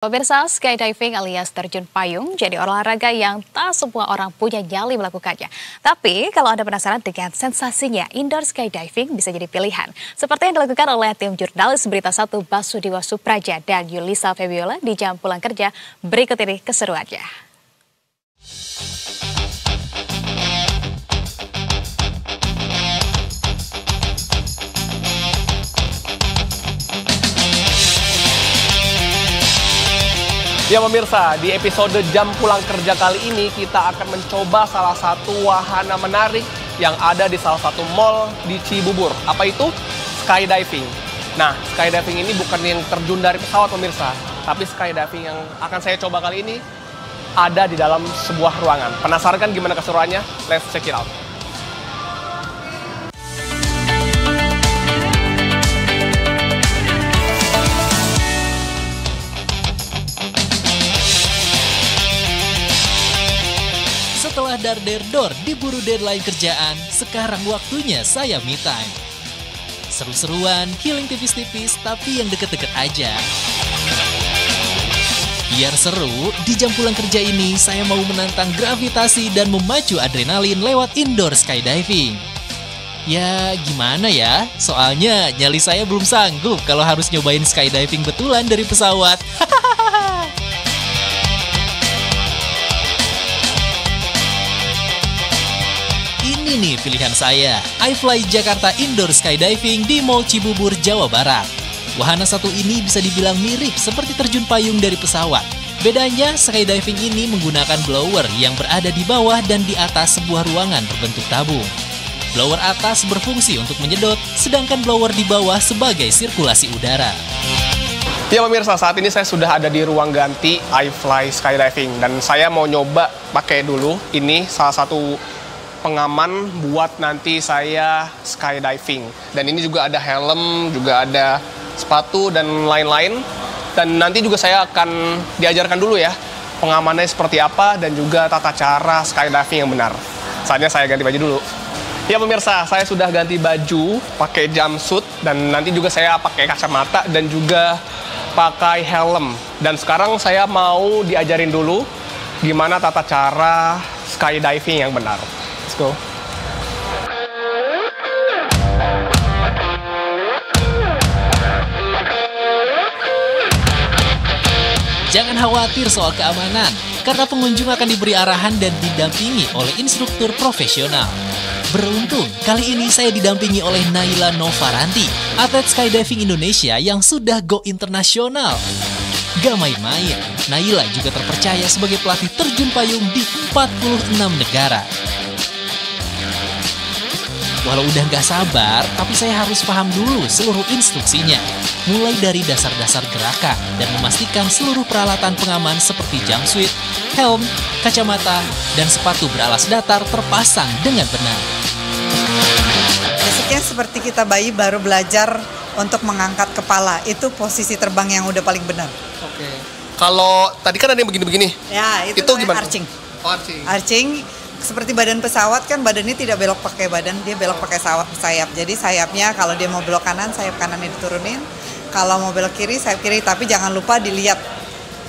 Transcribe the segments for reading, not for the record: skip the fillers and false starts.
Pemirsa, skydiving alias terjun payung jadi olahraga yang tak semua orang punya nyali melakukannya. Tapi kalau Anda penasaran dengan sensasinya, indoor skydiving bisa jadi pilihan. Seperti yang dilakukan oleh tim jurnalis Berita 1 Basudewa Supraja dan Yulisa Febiola di jam pulang kerja. Berikut ini keseruannya. Ya pemirsa, di episode jam pulang kerja kali ini kita akan mencoba salah satu wahana menarik yang ada di salah satu mall di Cibubur. Apa itu? Skydiving. Nah, skydiving ini bukan yang terjun dari pesawat pemirsa, tapi skydiving yang akan saya coba kali ini ada di dalam sebuah ruangan. Penasaran kan gimana keseruannya? Let's check it out. Setelah dar-der-dor diburu deadline kerjaan, sekarang waktunya saya me time. Seru-seruan, healing tipis-tipis, tapi yang deket-deket aja. Biar seru, di jam pulang kerja ini saya mau menantang gravitasi dan memacu adrenalin lewat indoor skydiving. Ya gimana ya, soalnya nyali saya belum sanggup kalau harus nyobain skydiving betulan dari pesawat. Ini nih pilihan saya, iFly Jakarta Indoor Skydiving di Mall Cibubur, Jawa Barat. Wahana satu ini bisa dibilang mirip seperti terjun payung dari pesawat. Bedanya, skydiving ini menggunakan blower yang berada di bawah dan di atas sebuah ruangan berbentuk tabung. Blower atas berfungsi untuk menyedot, sedangkan blower di bawah sebagai sirkulasi udara. Ya pemirsa, saat ini saya sudah ada di ruang ganti iFly Skydiving dan saya mau nyoba pakai dulu ini salah satu pengaman buat nanti saya skydiving. Dan ini juga ada helm, juga ada sepatu dan lain-lain. Dan nanti juga saya akan diajarkan dulu ya pengamannya seperti apa dan juga tata cara skydiving yang benar. Saatnya saya ganti baju dulu. Ya pemirsa, saya sudah ganti baju, pakai jumpsuit dan nanti juga saya pakai kacamata dan juga pakai helm. Dan sekarang saya mau diajarin dulu gimana tata cara skydiving yang benar. Let's go. Jangan khawatir soal keamanan, karena pengunjung akan diberi arahan dan didampingi oleh instruktur profesional. Beruntung, kali ini saya didampingi oleh Naila Novaranti, atlet skydiving Indonesia yang sudah go internasional. Gak main-main, Naila juga terpercaya sebagai pelatih terjun payung di 46 negara. Walau udah gak sabar, tapi saya harus paham dulu seluruh instruksinya. Mulai dari dasar-dasar gerakan dan memastikan seluruh peralatan pengaman seperti jumpsuit, helm, kacamata, dan sepatu beralas datar terpasang dengan benar. Basicnya seperti kita bayi baru belajar untuk mengangkat kepala, itu posisi terbang yang udah paling benar. Oke. Kalau tadi kan ada yang begini-begini. Ya, itu gimana? arching. Oh, arching. Arching seperti badan pesawat kan, badannya tidak belok pakai badan, dia belok pakai sayap. Jadi sayapnya kalau dia mau belok kanan, sayap kanannya diturunin. Kalau mau belok kiri, sayap kiri. Tapi jangan lupa dilihat.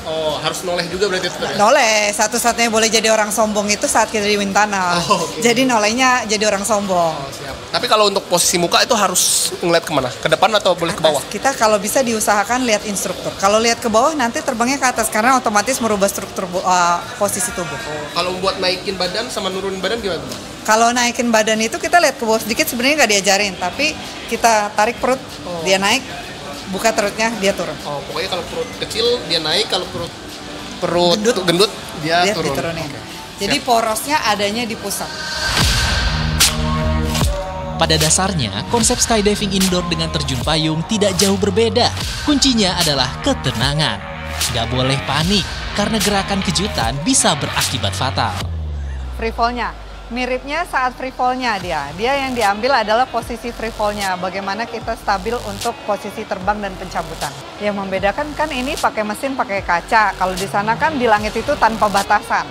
Oh, harus noleh juga berarti itu? Noleh, satu-satunya boleh jadi orang sombong itu saat kita di wind tunnel. Oh, okay. Jadi nolehnya jadi orang sombong. Oh, siap. Tapi kalau untuk posisi muka itu harus ngeliat kemana? Ke depan atau boleh ke bawah? Kita kalau bisa diusahakan lihat instruktur. Kalau lihat ke bawah nanti terbangnya ke atas karena otomatis merubah struktur posisi tubuh. Oh, kalau buat naikin badan sama nurunin badan gimana? Kalau naikin badan itu kita lihat ke bawah sedikit, sebenarnya nggak diajarin, tapi kita tarik perut, dia naik, buka perutnya, dia turun. Oh, pokoknya kalau perut kecil dia naik, kalau perut gendut dia turun. Diturunin. Okay. Jadi porosnya adanya di pusat. Pada dasarnya, konsep skydiving indoor dengan terjun payung tidak jauh berbeda. Kuncinya adalah ketenangan. Gak boleh panik, karena gerakan kejutan bisa berakibat fatal. Free fall-nya, miripnya saat free fall-nya dia. Dia yang diambil adalah posisi free fall-nya. Bagaimana kita stabil untuk posisi terbang dan pencabutan. Yang membedakan kan ini pakai mesin, pakai kaca. Kalau di sana kan di langit itu tanpa batasan.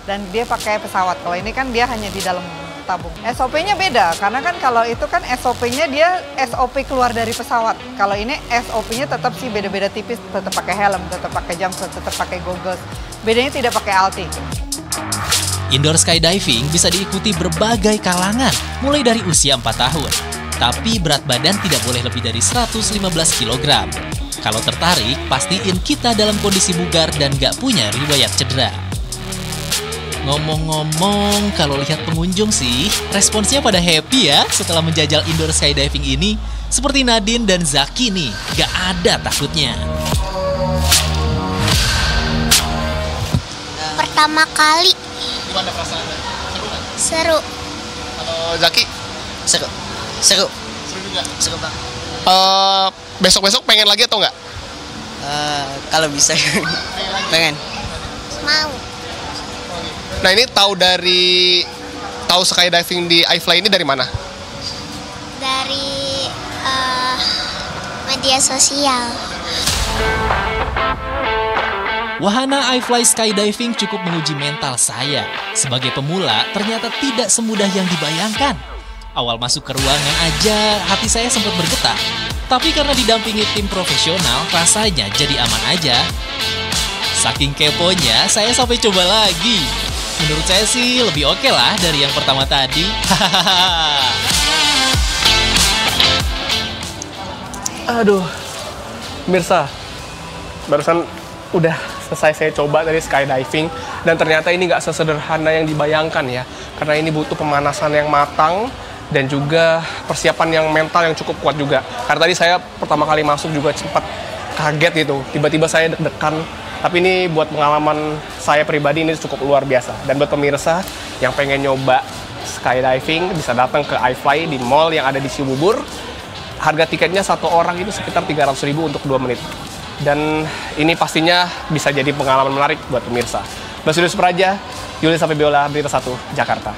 Dan dia pakai pesawat. Kalau ini kan dia hanya di dalam tabung. SOP-nya beda, karena kan kalau itu kan SOP-nya dia SOP keluar dari pesawat. Kalau ini SOP-nya tetap sih beda-beda tipis, tetap pakai helm, tetap pakai jumpsuit, tetap pakai goggles. Bedanya tidak pakai alti. Indoor skydiving bisa diikuti berbagai kalangan, mulai dari usia 4 tahun. Tapi berat badan tidak boleh lebih dari 115 kg. Kalau tertarik, pastiin kita dalam kondisi bugar dan gak punya riwayat cedera. Ngomong-ngomong, kalau lihat pengunjung sih, responsnya pada happy ya setelah menjajal indoor skydiving ini. Seperti Nadine dan Zaki nih, gak ada takutnya. Pertama kali. Gimana perasaannya? Seru nggak? Seru. Kalau Zaki? Seru. Seru. Seru juga. Seru banget. Besok-besok pengen lagi atau nggak? Kalau bisa. Pengen. Mau. Nah ini tahu skydiving di iFly ini dari mana? Dari media sosial. Wahana iFly skydiving cukup menguji mental saya. Sebagai pemula, ternyata tidak semudah yang dibayangkan. Awal masuk ke ruangan aja, hati saya sempat bergetar. Tapi karena didampingi tim profesional, rasanya jadi aman aja. Saking keponya, saya sampai coba lagi. Menurut saya sih lebih oke lah dari yang pertama tadi. Aduh, pemirsa, barusan udah selesai saya coba dari skydiving dan ternyata ini nggak sesederhana yang dibayangkan ya, karena ini butuh pemanasan yang matang dan juga persiapan yang mental yang cukup kuat juga. Karena tadi saya pertama kali masuk juga sempat kaget gitu, tiba-tiba saya deg-degan. Tapi ini buat pengalaman saya pribadi ini cukup luar biasa. Dan buat pemirsa yang pengen nyoba skydiving bisa datang ke iFly di mall yang ada di Cibubur. Harga tiketnya satu orang itu sekitar 300.000 untuk 2 menit. Dan ini pastinya bisa jadi pengalaman menarik buat pemirsa. Basudius Praja, Yuli Fabiola, Berita 1, Jakarta.